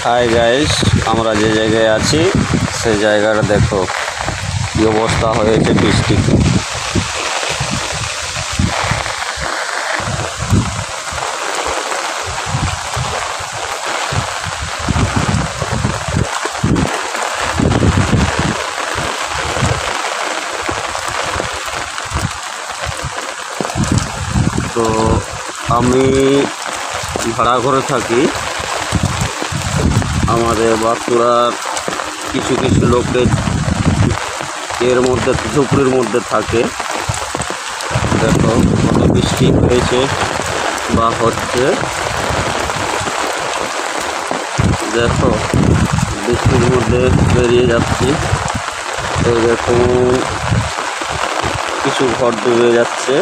Hi guys, আমরা যে জায়গায় আছি সেই জায়গাটা দেখো কি অবস্থা হয়েছে বৃষ্টিতে। তো আমি ভাড়া ঘরে থাকি। আমাদের বাঁকুড়ার কিছু কিছু লোকের এর মধ্যে ঝুপড়ির মধ্যে থাকে। দেখো কত বৃষ্টি হয়েছে বা হচ্ছে, দেখো বৃষ্টির মধ্যে বেরিয়ে যাচ্ছি। তো দেখো কিছু ঘর ডুবে যাচ্ছে।